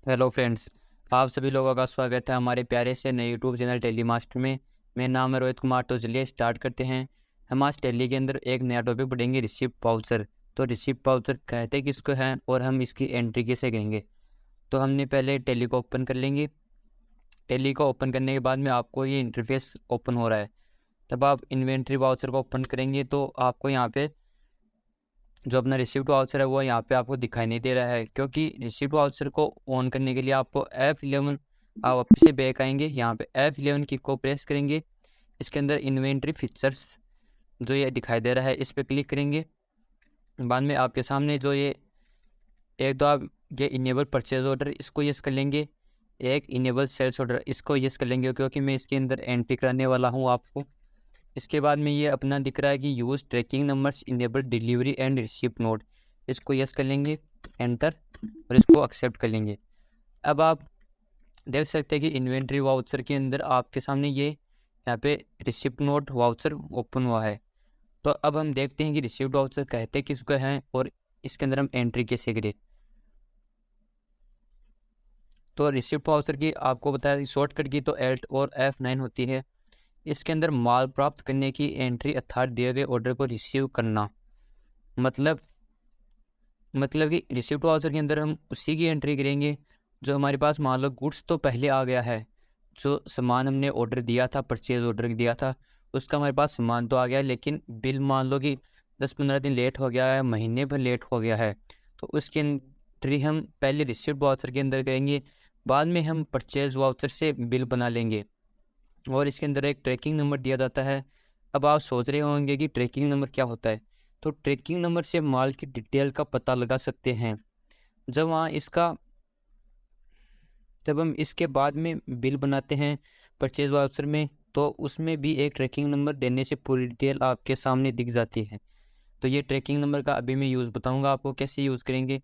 Hello friends, आप सभी लोगों का स्वागत है हमारे प्यारे से नए यूट्यूब चैनल टेली मास्टर में। मेरा नाम है रोहित कुमार। तो चलिए स्टार्ट करते हैं। हम आज टेली के अंदर एक नया टॉपिक पढ़ेंगे, रिसिप्ट वाउचर। तो रिसिप्ट वाउचर कहते किसको हैं और हम इसकी एंट्री कैसे करेंगे। तो हमने पहले टेली को ओपन कर लेंगे। टेली को ओपन करने के बाद में आपको ये इंटरफेस ओपन हो रहा है। तब आप इन्वेंट्री वाउचर को ओपन करेंगे तो आपको यहाँ पे जो अपना रिसिप्ट वाउचर है वो यहाँ पे आपको दिखाई नहीं दे रहा है, क्योंकि रिसिप्ट वाउचर को ऑन करने के लिए आपको F11 आप वापस से बैक आएंगे। यहाँ पे F11 की को प्रेस करेंगे। इसके अंदर इन्वेंट्री फीचर्स जो ये दिखाई दे रहा है इस पर क्लिक करेंगे। बाद में आपके सामने जो ये एक तो आप ये इनेबल परचेज ऑर्डर इसको यस कर लेंगे, एक इनेबल सेल्स ऑर्डर इसको यस कर लेंगे, क्योंकि मैं इसके अंदर एंट्री कराने वाला हूँ आपको। इसके बाद में ये अपना दिख रहा है कि use tracking numbers enable delivery and receipt note, इसको यस कर लेंगे, एंटर, और इसको एक्सेप्ट कर लेंगे। अब आप देख सकते हैं कि इन्वेंट्री वाउचर के अंदर आपके सामने ये यहाँ पे रिसिप्ट नोट वाउचर ओपन हुआ है। तो अब हम देखते हैं कि रिसिप्ट वाउचर कहते किसको हैं और इसके अंदर हम एंट्री कैसे करें। तो रिसिप्ट वाउचर की आपको बताया शॉर्टकट की तो Alt और F9 होती है। इसके अंदर माल प्राप्त करने की एंट्री अर्थात दिए गए ऑर्डर को रिसीव करना। मतलब कि रिसिप्ट वाउचर के अंदर हम उसी की एंट्री करेंगे जो हमारे पास, मान लो गुड्स तो पहले आ गया है, जो सामान हमने ऑर्डर दिया था, परचेज ऑर्डर दिया था, उसका हमारे पास सामान तो आ गया है, लेकिन बिल मान लो कि 10-15 दिन लेट हो गया है, महीने भर लेट हो गया है। तो उसकी एंट्री हम पहले रिसिप्ट वाउचर के अंदर करेंगे, बाद में हम परचेज वाउचर से बिल बना लेंगे और इसके अंदर एक ट्रैकिंग नंबर दिया जाता है। अब आप सोच रहे होंगे कि ट्रैकिंग नंबर क्या होता है। तो ट्रैकिंग नंबर से माल की डिटेल का पता लगा सकते हैं। जब वहाँ इसका जब हम इसके बाद में बिल बनाते हैं परचेज वाउचर में, तो उसमें भी एक ट्रैकिंग नंबर देने से पूरी डिटेल आपके सामने दिख जाती है। तो ये ट्रैकिंग नंबर का अभी मैं यूज़ बताऊंगा आपको कैसे यूज़ करेंगे।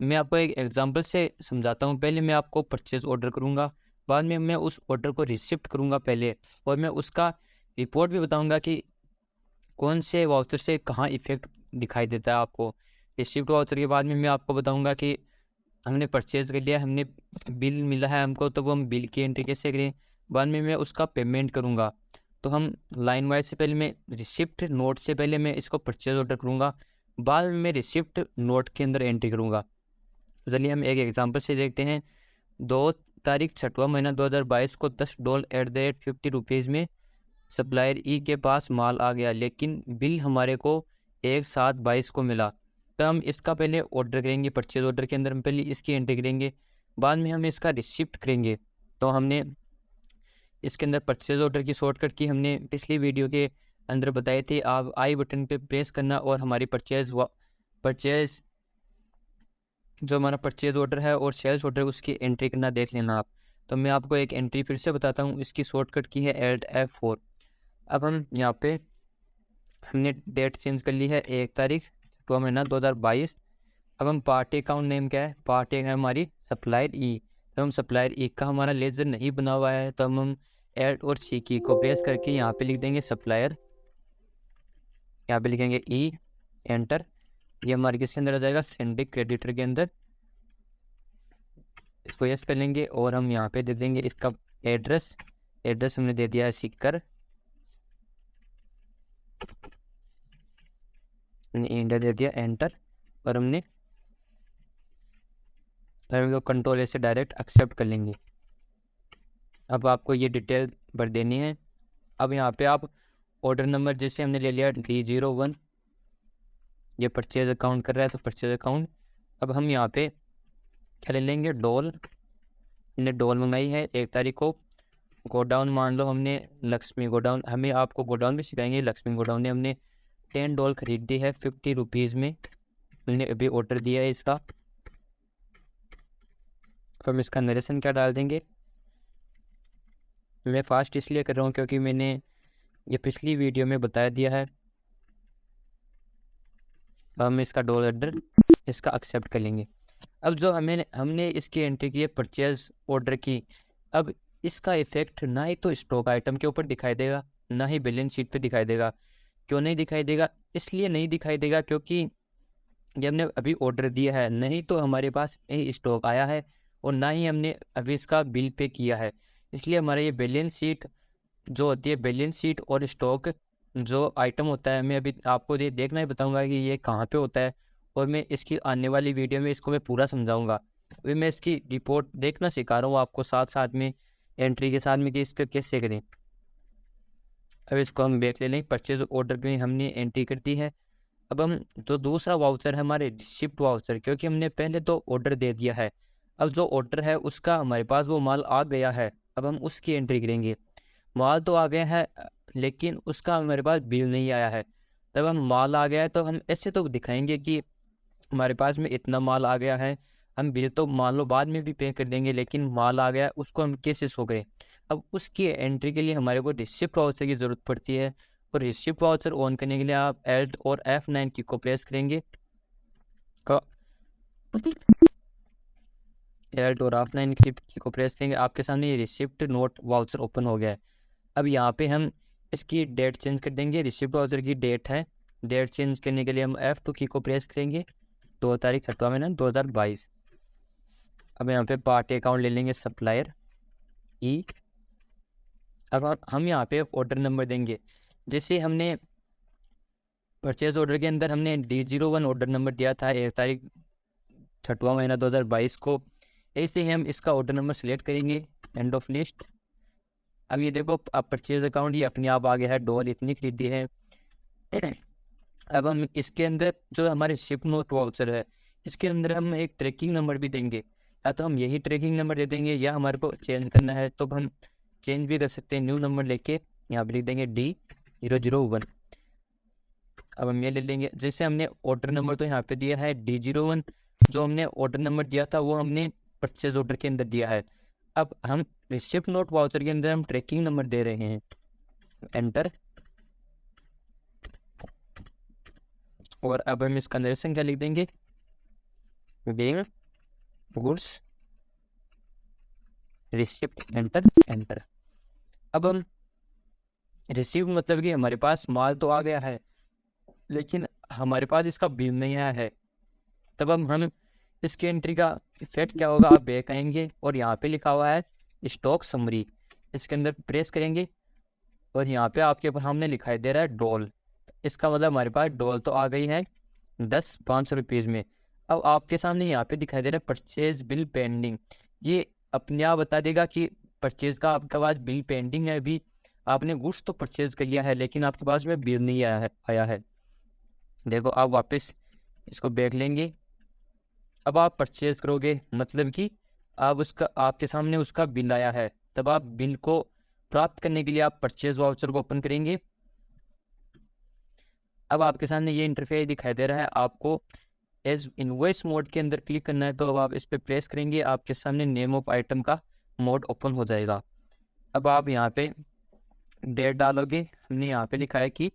मैं आपको एक एग्जांपल से समझाता हूँ। पहले मैं आपको परचेज ऑर्डर करूँगा, बाद में मैं उस ऑर्डर को रिसिप्ट करूँगा पहले, और मैं उसका रिपोर्ट भी बताऊँगा कि कौन से वाउचर से कहाँ इफेक्ट दिखाई देता है आपको। रिसिप्ट वाउचर के बाद में मैं आपको बताऊँगा कि हमने परचेज़ कर लिया, हमने बिल मिला है हमको, तो वो हम बिल की एंट्री कैसे करें। बाद में मैं उसका पेमेंट करूँगा। तो हम लाइन वाइज से पहले मैं रिसिप्ट नोट से पहले मैं इसको परचेज ऑर्डर करूँगा, बाद में मैं रिसिप्ट नोट के अंदर एंट्री करूँगा। तो चलिए हम एक एग्जांपल से देखते हैं। 2 तारीख 6वां महीना 2022 को $10.50 में सप्लायर ई के पास माल आ गया, लेकिन बिल हमारे को 1/7/22 को मिला। तो हम इसका पहले ऑर्डर करेंगे, परचेज ऑर्डर के अंदर हम पहले इसकी एंट्री करेंगे, बाद में हम इसका रिसिप्ट करेंगे। तो हमने इसके अंदर परचेज ऑर्डर की शॉर्टकट की हमने पिछली वीडियो के अंदर बताई थी। आप आई बटन पे प्रेस करना और हमारी परचेज जो हमारा परचेज ऑर्डर है और सेल्स ऑर्डर उसकी एंट्री करना देख लेना आप। तो मैं आपको एक एंट्री फिर से बताता हूँ। इसकी शॉर्टकट की है Alt F4। अब हम यहाँ पे हमने डेट चेंज कर ली है 1 तारीख 6वां महीना 2022। अब हम पार्टी अकाउंट नेम क्या है, पार्टी है हमारी सप्लायर ई। तो हम सप्लायर ई का हमारा लेजर नहीं बना हुआ है, तो हम एड और सी की को प्रेस करके यहाँ पे लिख देंगे सप्लायर, यहाँ पे लिखेंगे ई, एंटर। ये हमारे किसके अंदर आ जाएगा, सिंडिक क्रेडिटर के अंदर। इसको यस कर लेंगे और हम यहाँ पे दे देंगे इसका एड्रेस हमने दे दिया है सीकर, इंडिया दे दिया, एंटर। और हमने कंट्रोल ए से डायरेक्ट एक्सेप्ट कर लेंगे। अब आपको ये डिटेल भर देनी है। अब यहाँ पे आप ऑर्डर नंबर जैसे हमने ले लिया D01, ये परचेज अकाउंट कर रहा है तो परचेज अकाउंट। अब हम यहाँ पे क्या ले लेंगे, डॉल। हमने डॉल मंगाई है 1 तारीख को। गोडाउन मान लो हमने लक्ष्मी गोडाउन, हमें आपको गोडाउन भी सिखाएंगे। लक्ष्मी गोडाउन ने हमने $10 खरीदी है 50 रुपीज़ में। हमने अभी ऑर्डर दिया है इसका। तो हम इसका नरेशन क्या डाल देंगे। मैं फास्ट इसलिए कर रहा हूँ क्योंकि मैंने ये पिछली वीडियो में बता दिया है। हम इसका डॉल ऑर्डर इसका एक्सेप्ट कर लेंगे। अब जो हमने इसकी एंट्री की है परचेज ऑर्डर की, अब इसका इफेक्ट ना ही तो स्टॉक आइटम के ऊपर दिखाई देगा, ना ही बैलेंस शीट पे दिखाई देगा। क्यों नहीं दिखाई देगा, इसलिए नहीं दिखाई देगा क्योंकि ये हमने अभी ऑर्डर दिया है, नहीं तो हमारे पास यही स्टॉक आया है और ना ही हमने अभी इसका बिल पे किया है। इसलिए हमारा ये बैलेंस शीट जो होती है, बैलेंस शीट और स्टॉक जो आइटम होता है, मैं अभी आपको ये देखना ही बताऊंगा कि ये कहाँ पे होता है, और मैं इसकी आने वाली वीडियो में इसको मैं पूरा समझाऊंगा। अभी मैं इसकी रिपोर्ट देखना सिखा रहा हूँ आपको साथ साथ में, एंट्री के साथ में, कि इसको कैसे करें। अब इसको हम देख ले लें, परचेज ऑर्डर में हमने एंट्री कर दी है। अब हम जो दूसरा वाउचर है हमारे रिसिप्ट वाउचर, क्योंकि हमने पहले तो ऑर्डर दे दिया है, अब जो ऑर्डर है उसका हमारे पास वो माल आ गया है, अब हम उसकी एंट्री करेंगे। माल तो आ गया है लेकिन उसका हमारे पास बिल नहीं आया है। तब हम माल आ गया है तो हम ऐसे तो दिखाएंगे कि हमारे पास में इतना माल आ गया है, हम बिल तो मान लो बाद में भी पे कर देंगे, लेकिन माल आ गया उसको हम कैसे शो करें। अब उसकी एंट्री के लिए हमारे को रिसिप्ट वाउचर की ज़रूरत पड़ती है, और रिसिप्ट वाउचर ऑन करने के लिए आप Alt और F9 की को प्रेस करेंगे। Alt और F9 की को प्रेस करेंगे, आपके सामने ये रिसिप्ट नोट वाउचर ओपन हो गया है। अब यहाँ पे हम इसकी डेट चेंज कर देंगे, रिसिप्ट वाउचर की डेट है, डेट चेंज करने के लिए हम F2 की को प्रेस करेंगे, 2 तारीख 6वां महीना 2022। अब यहाँ पे पार्टी अकाउंट ले लेंगे, सप्लायर ई। अब हम यहाँ पे ऑर्डर नंबर देंगे, जैसे हमने परचेज ऑर्डर के अंदर हमने D01 ऑर्डर नंबर दिया था 1 तारीख 6वां महीना 2022 को, ऐसे ही हम इसका ऑर्डर नंबर सेलेक्ट करेंगे, एंड ऑफ लिस्ट। अब ये देखो, अब परचेज अकाउंट ये अपने आप आ गया है, डॉल इतनी खरीदी है। अब हम इसके अंदर जो हमारे शिप नोट वाउचर है, इसके अंदर हम एक ट्रैकिंग नंबर भी देंगे, या तो हम यही ट्रैकिंग नंबर दे देंगे, या हमारे को चेंज करना है तो हम चेंज भी कर सकते हैं, न्यू नंबर लेके यहाँ पर लिख देंगे D001। अब हम ये ले लेंगे, जैसे हमने ऑर्डर नंबर तो यहाँ पे दिया है D01, जो हमने ऑर्डर नंबर दिया था वो हमने परचेज ऑर्डर के अंदर दिया है। अब हम रिसिप्ट नोट वाउचर के अंदर हम ट्रैकिंग नंबर दे रहे हैं, एंटर। और अब हम इसका नरेशन क्या लिख देंगे, being goods receipt, enter enter. अब हम रिसीव मतलब कि हमारे पास माल तो आ गया है लेकिन हमारे पास इसका बिल नहीं आया है। तब हम इसकी एंट्री का इफेक्ट क्या होगा, आप बैक आएंगे और यहाँ पे लिखा हुआ है स्टॉक समरी, इसके अंदर प्रेस करेंगे और यहाँ पे आपके सामने लिखाई दे रहा है डॉल। इसका मतलब हमारे पास डॉल तो आ गई है 500 रुपीज़ में। अब आपके सामने यहाँ पे दिखाई दे रहा है परचेज बिल पेंडिंग, ये अपने आप बता देगा कि परचेज का आपके पास बिल पेंडिंग है, अभी आपने गुड्स तो परचेज कर लिया है लेकिन आपके पास में बिल नहीं आया है। देखो आप वापस इसको बैक लेंगे, अब आप परचेज करोगे मतलब कि आप उसका आपके सामने उसका बिल आया है, तब आप बिल को प्राप्त करने के लिए आप परचेज वाउचर को ओपन करेंगे। अब आपके सामने ये इंटरफेस दिखाई दे रहा है, आपको एज इनवॉइस मोड के अंदर क्लिक करना है, तो अब आप इस पर प्रेस करेंगे, आपके सामने नेम ऑफ आइटम का मोड ओपन हो जाएगा। अब आप यहाँ पे डेट डालोगे, हमने यहाँ पे लिखा है कि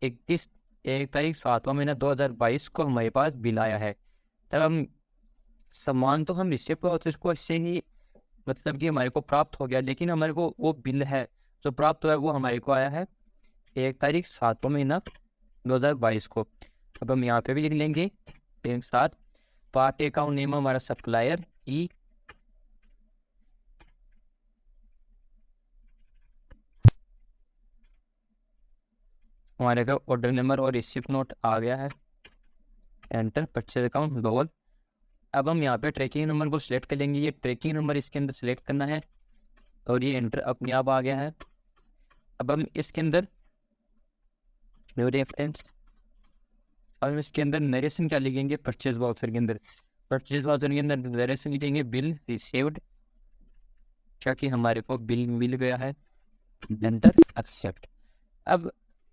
1 तारीख 7वां महीना 2022 को हमारे पास बिल आया है। तब हम सामान तो हम रिसिप्ट वाउचर को इससे ही मतलब कि हमारे को प्राप्त हो गया, लेकिन हमारे को वो बिल है जो प्राप्त हुआ है वो हमारे को आया है 1 तारीख 7वां महीना 2022 को। अब हम यहाँ पे भी लिख लेंगे एक साथ, पार्टी अकाउंट नेम हमारा सप्लायर ई, हमारे का ऑर्डर नंबर और रिसिप्ट नोट आ गया है, एंटर। Purchase account doll. अब हम यहाँ पे ट्रैकिंग नंबर को सिलेक्ट कर लेंगे, ये ट्रैकिंग नंबर इसके अंदर सिलेक्ट करना है और ये एंटर अपने आप आ गया है। अब हम इसके अंदर न्यू रेफरेंस, अब हम इसके अंदर नरेशन क्या लिखेंगे, परचेज वाउचर के अंदर, परचेज वाउचर के अंदर नरेशन लिखेंगे बिल रिसीव्ड, क्या कि हमारे को बिल मिल गया है, एंटर एक्सेप्ट। अब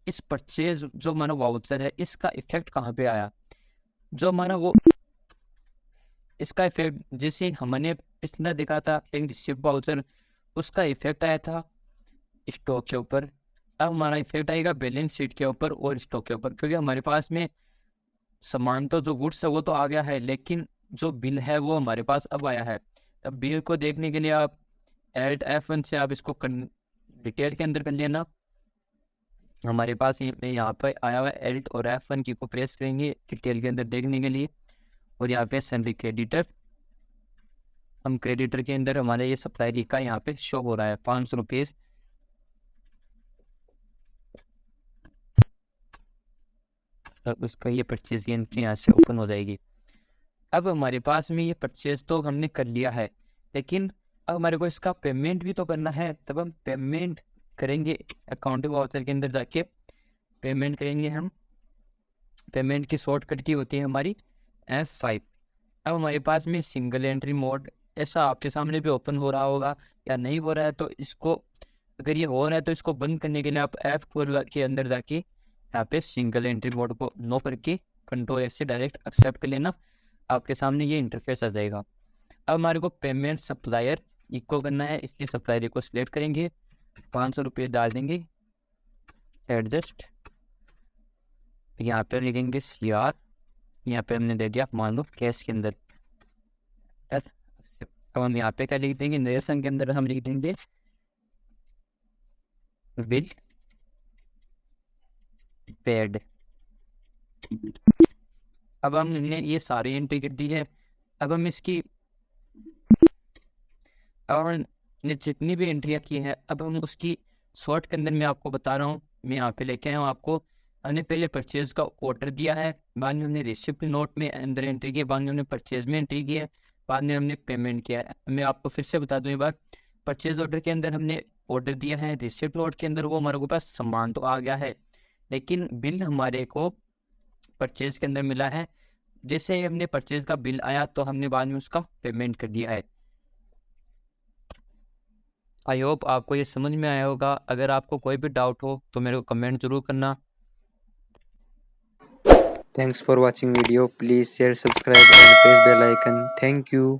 इस परचेज जो हमारा वाउचर है इसका इफेक्ट कहाँ पे आया, जो हमारा वो इसका इफेक्ट जैसे हमने पिछला देखा था एक रिसिप्ट वाउचर, उसका इफेक्ट आया था स्टॉक के ऊपर। अब हमारा इफेक्ट आएगा बैलेंस शीट के ऊपर और स्टॉक के ऊपर, क्योंकि हमारे पास में सामान तो जो गुड्स है वो तो आ गया है लेकिन जो बिल है वो हमारे पास अब आया है। अब बिल को देखने के लिए आप Alt F1 से आप इसको डिटेल के अंदर कर लेना, हमारे पास यहाँ पर आया हुआ है Alt और F1 की को प्रेस करेंगे डिटेल के अंदर देखने के लिए, और यहाँ पे सैलरी क्रेडिटर हम क्रेडिटर के अंदर हमारे ये सप्लायर का यहाँ पे शो हो रहा है 500 रुपीज़। अब उसका ये परचेज की एंट्री यहाँ से ओपन हो जाएगी। अब हमारे पास में ये परचेज तो हमने कर लिया है, लेकिन अब हमारे को इसका पेमेंट भी तो करना है। तब हम पेमेंट करेंगे, अकाउंटिंग वाउचर के अंदर जाके पेमेंट करेंगे हम। पेमेंट की शॉर्टकट की होती है हमारी F5। अब हमारे पास में सिंगल एंट्री मोड ऐसा आपके सामने भी ओपन हो रहा होगा या नहीं हो रहा है, तो इसको, अगर ये हो रहा है तो इसको बंद करने के लिए आप F4 के अंदर जाके यहाँ पे सिंगल एंट्री मोड को नो करके Ctrl+S से डायरेक्ट एक्सेप्ट कर लेना। आपके सामने ये इंटरफेस आ जाएगा। अब हमारे को पेमेंट सप्लायर इको करना है, इसलिए सप्लायर को सिलेक्ट करेंगे, 500 रुपये डाल देंगे, एडजस्ट, यहाँ पे लिखेंगे CR, यहाँ पे हमने दे दिया मान लो कैश के अंदर। अब हम यहाँ पे क्या लिख देंगे, निर्देशन के अंदर हम लिख देंगे बिल पेड। अब हमने ये सारी एंट्री कर दी है। अब हम इसकी, अब हमने जितनी भी एंट्रियाँ की हैं, अब हम उसकी शॉर्ट के अंदर मैं आपको बता रहा हूँ। मैं यहाँ पे लेके आया हूँ आपको। हमने पहले परचेज का ऑर्डर दिया है, बाद में हमने रिसिप्ट नोट में अंदर एंट्री की, बाद में हमने परचेज में एंट्री की है, बाद में हमने पेमेंट किया है। मैं आपको फिर से बता दूँ एक बार, परचेज ऑर्डर के अंदर हमने ऑर्डर दिया है, रिसिप्ट नोट के अंदर वो हमारे पास सामान तो आ गया है, लेकिन बिल हमारे को परचेज के अंदर मिला है। जैसे ही हमने परचेज का बिल आया तो हमने बाद में उसका पेमेंट कर दिया है। आई होप आपको ये समझ में आया होगा। अगर आपको कोई भी डाउट हो तो मेरे को कमेंट ज़रूर करना। Thanks for watching video. Please share, subscribe and press bell icon. Thank you.